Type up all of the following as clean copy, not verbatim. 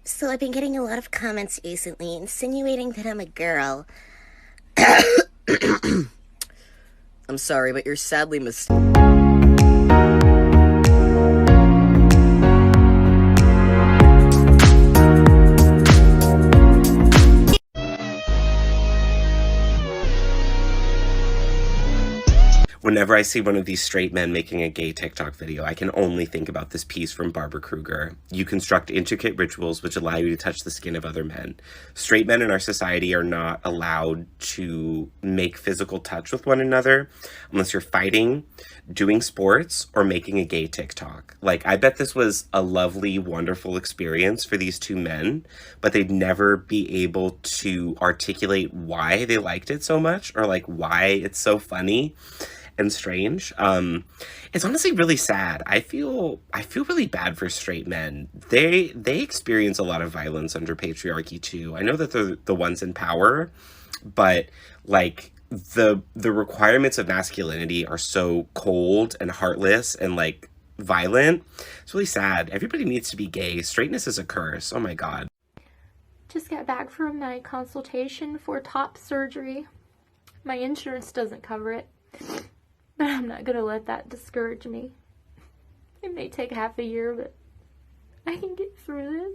So I've been getting a lot of comments recently insinuating that I'm a girl. I'm sorry, but you're sadly mistaken. Whenever I see one of these straight men making a gay TikTok video, I can only think about this piece from Barbara Kruger. You construct intricate rituals which allow you to touch the skin of other men. Straight men in our society are not allowed to make physical touch with one another unless you're fighting, doing sports, or making a gay TikTok. Like, I bet this was a lovely, wonderful experience for these two men, but they'd never be able to articulate why they liked it so much or like why it's so funny and strange. It's honestly really sad. I feel really bad for straight men. They experience a lot of violence under patriarchy too. I know that they're the ones in power, but like the requirements of masculinity are so cold and heartless and like violent. It's really sad. Everybody needs to be gay. Straightness is a curse. Oh my god. Just got back from my consultation for top surgery. My insurance doesn't cover it. But I'm not gonna let that discourage me. It may take half a year, but I can get through this.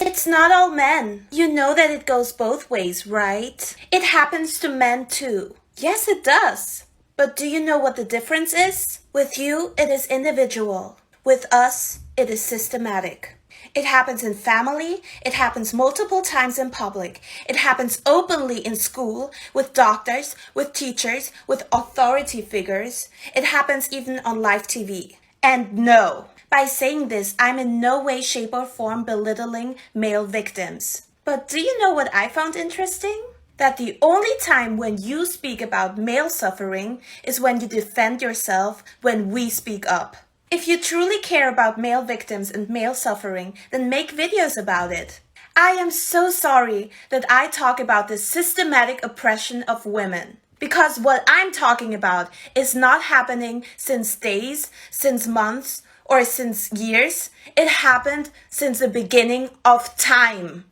It's not all men. You know that it goes both ways, right? It happens to men too. Yes, it does. But do you know what the difference is? With you, it is individual. With us, it is systematic. It happens in family, it happens multiple times in public, it happens openly in school, with doctors, with teachers, with authority figures. It happens even on live TV. And no, by saying this, I'm in no way, shape, or form belittling male victims. But do you know what I found interesting? That the only time when you speak about male suffering is when you defend yourself when we speak up. If you truly care about male victims and male suffering, then make videos about it. I am so sorry that I talk about this systematic oppression of women. Because what I'm talking about is not happening since days, since months, or since years. It happened since the beginning of time.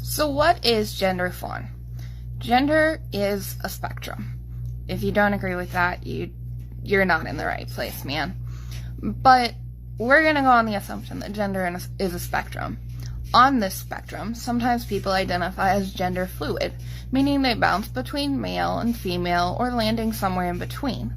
So what is gender fun? Gender is a spectrum. If you don't agree with that, you're not in the right place, man. But we're going to go on the assumption that gender is a spectrum. On this spectrum, sometimes people identify as gender fluid, meaning they bounce between male and female or landing somewhere in between.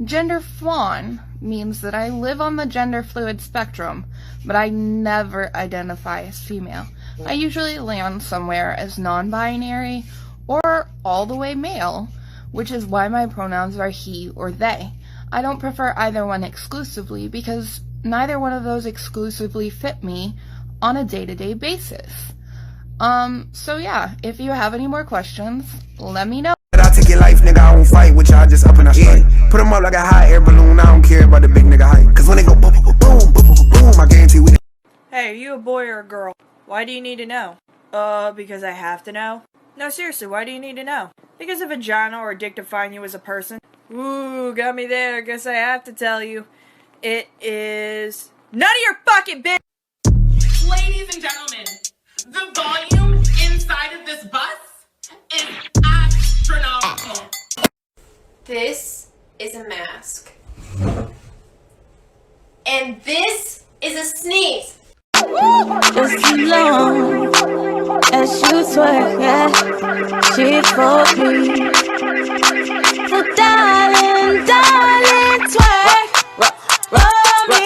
Gender fluid means that I live on the gender fluid spectrum, but I never identify as female. I usually land somewhere as non-binary or all the way male, which is why my pronouns are he or they. I don't prefer either one exclusively because neither one of those exclusively fit me on a day-to-day basis. So yeah, if you have any more questions, let me know. I take your life, nigga, I won't fight with y'all, just up and I strike. Put them up like a hot air balloon, I don't care about the big nigga height. Cause when they go boom, boom, boom, boom, boom, boom, I guarantee we... Hey, are you a boy or a girl? Why do you need to know? Because I have to know? No, seriously, why do you need to know? Because a vagina or a dick define you as a person? Ooh, got me there. Guess I have to tell you. It is none of your fucking business. Ladies and gentlemen, the volume inside of this bus is astronomical. This is a mask. And this is a sneeze. Just as long as you swear, yeah, she for me. So darling, twerk for me,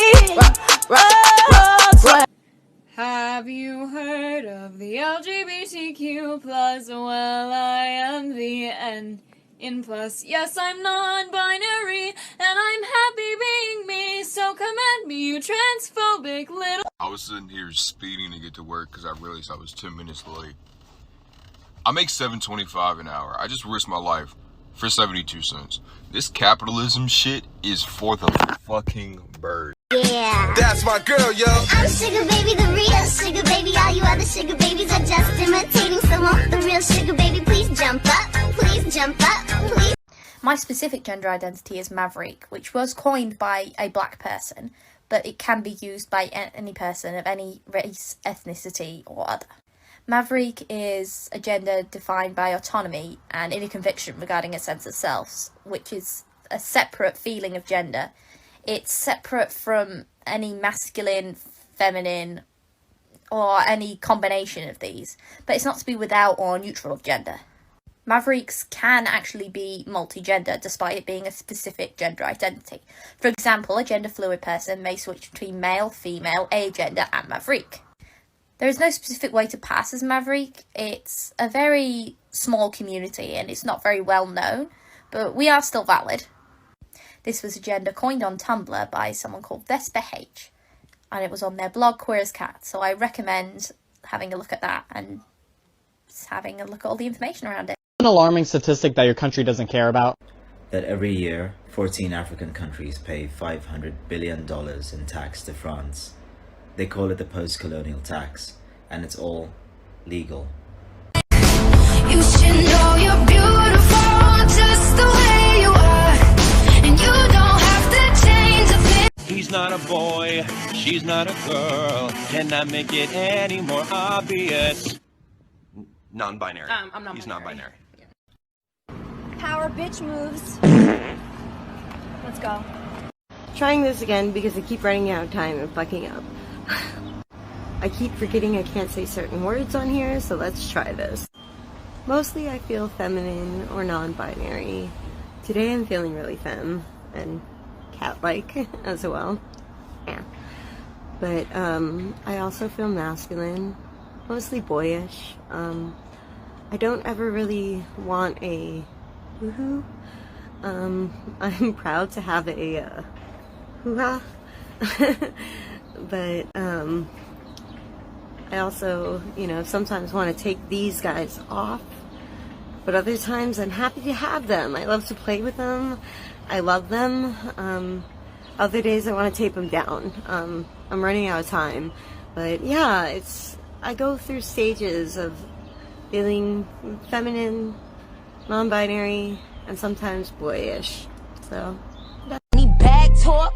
twerk. Have you heard of the LGBTQ plus? Well, I am the N in plus. Yes, I'm non-binary, and I'm happy being me, so come at me, you transphobic little... I was sitting here speeding to get to work because I realized I was 10 minutes late. I make $7.25 an hour. I just risked my life for 72 cents. This capitalism shit is for the fucking bird. Yeah. That's my girl, yo. I'm sugar baby, the real sugar baby. All you other sugar babies are just imitating. So won't the real sugar baby please jump up? Please jump up, please. My specific gender identity is Maverick, which was coined by a black person, but it can be used by any person of any race, ethnicity, or other. Maverick is a gender defined by autonomy and inner conviction regarding a sense of self, which is a separate feeling of gender. It's separate from any masculine, feminine, or any combination of these, but it's not to be without or neutral of gender. Mavericks can actually be multi-gender despite it being a specific gender identity. For example, a gender-fluid person may switch between male, female, agender, and maverick. There is no specific way to pass as maverick. It's a very small community and it's not very well known, but we are still valid. This was a gender coined on Tumblr by someone called Vespa H, and it was on their blog Queer as Cat, so I recommend having a look at that and having a look at all the information around it. An alarming statistic that your country doesn't care about. That every year, 14 African countries pay $500 billion in tax to France. They call it the post-colonial tax, and it's all legal. You should know you're beautiful just the way you are, and you don't have to change a thing. He's not a boy, she's not a girl. Cannot make it any more obvious. Non-binary. I'm non-binary. He's non-binary. Power bitch moves. Let's go. Trying this again because I keep running out of time and fucking up. I keep forgetting I can't say certain words on here, so let's try this. Mostly I feel feminine or non-binary. Today I'm feeling really femme and cat-like as well. Yeah. But I also feel masculine, mostly boyish. I don't ever really want a woohoo. I'm proud to have a hoo-ha. But I also, sometimes want to take these guys off, but other times I'm happy to have them. I love to play with them. I love them. Other days I want to tape them down. I'm running out of time, but yeah, I go through stages of feeling feminine, non-binary, and sometimes boyish. So Any bag talk?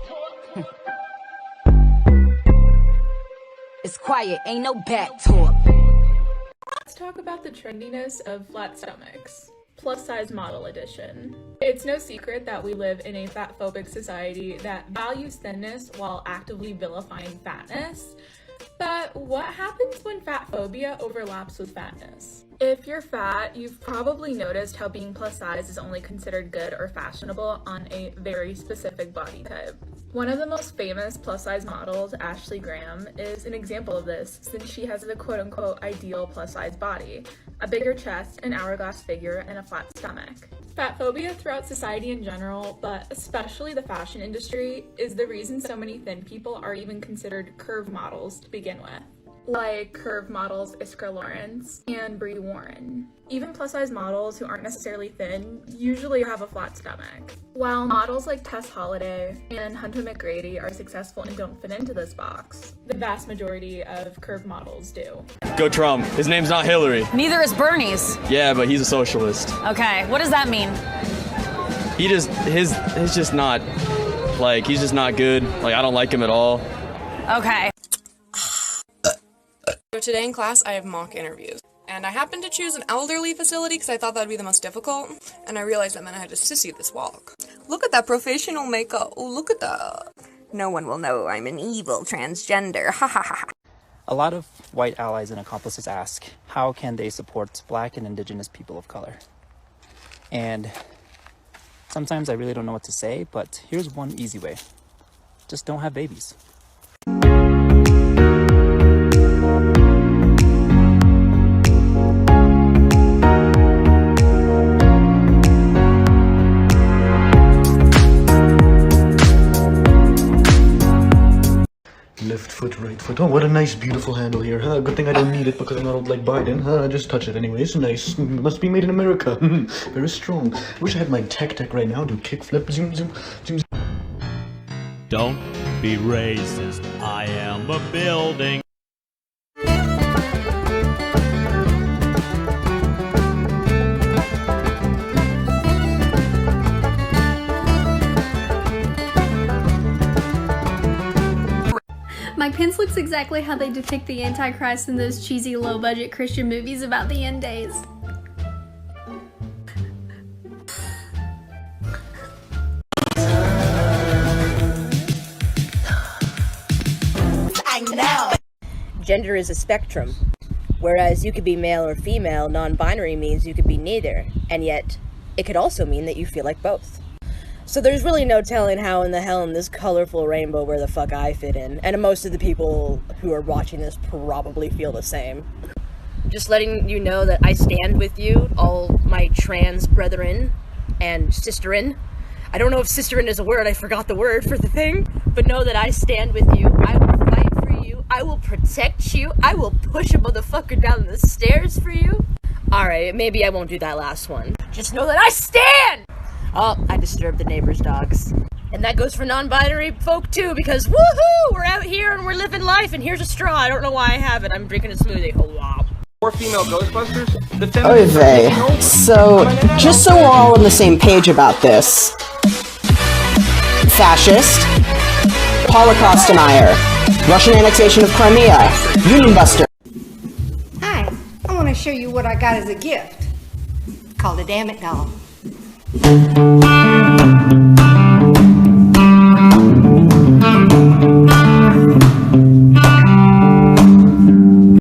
It's quiet, ain't no back talk. Let's talk about the trendiness of flat stomachs. Plus size model edition. It's no secret that we live in a fat-phobic society that values thinness while actively vilifying fatness. But what happens when fat phobia overlaps with fatness? If you're fat, you've probably noticed how being plus size is only considered good or fashionable on a very specific body type. One of the most famous plus-size models, Ashley Graham, is an example of this since she has the quote-unquote ideal plus-size body, a bigger chest, an hourglass figure, and a flat stomach. Fat phobia throughout society in general, but especially the fashion industry, is the reason so many thin people are even considered curve models to begin with. Like curve models Iskra Lawrence and Brie Warren. Even plus-size models who aren't necessarily thin usually have a flat stomach. While models like Tess Holliday and Hunter McGrady are successful and don't fit into this box, the vast majority of curve models do. Go Trump. His name's not Hillary. Neither is Bernie's. Yeah, but he's a socialist. Okay, what does that mean? He's just not, he's just not good. I don't like him at all. Okay. So today in class, I have mock interviews. And I happened to choose an elderly facility because I thought that would be the most difficult. And I realized that meant I had to sissy this walk. Look at that professional makeup. Oh, look at that. No one will know I'm an evil transgender. Ha ha ha. A lot of white allies and accomplices ask, how can they support Black and Indigenous people of color? And sometimes I really don't know what to say, but here's one easy way. Just don't have babies. Left foot, right foot. Oh, what a nice, beautiful handle here. Huh? Good thing I don't need it because I'm not old like Biden. Huh? Just touch it anyways. Nice. Must be made in America. Very strong. Wish I had my tech right now. Do kickflip. Zoom, zoom, zoom. Don't be racist. I am a building. Pence looks exactly how they depict the Antichrist in those cheesy low-budget Christian movies about the end days. Gender is a spectrum. Whereas you could be male or female, non-binary means you could be neither, and yet it could also mean that you feel like both. So there's really no telling how in the hell in this colorful rainbow where the fuck I fit in, and most of the people who are watching this probably feel the same. Just letting you know that I stand with you, all my trans brethren and sisterin. I don't know if sisterin is a word, I forgot the word for the thing, but know that I stand with you, I will fight for you, I will protect you, I will push a motherfucker down the stairs for you. Alright, maybe I won't do that last one. Just know that I stand! Oh, I disturbed the neighbor's dogs. And that goes for non-binary folk too, because woohoo! We're out here and we're living life, and here's a straw. I don't know why I have it. I'm drinking a smoothie. Oh, wow. More female Ghostbusters? OBESE. So, just so we're all on the same page about this. Fascist. Holocaust denier. Russian annexation of Crimea. Union buster. Hi, I want to show you what I got as a gift. It's called a Damn It doll.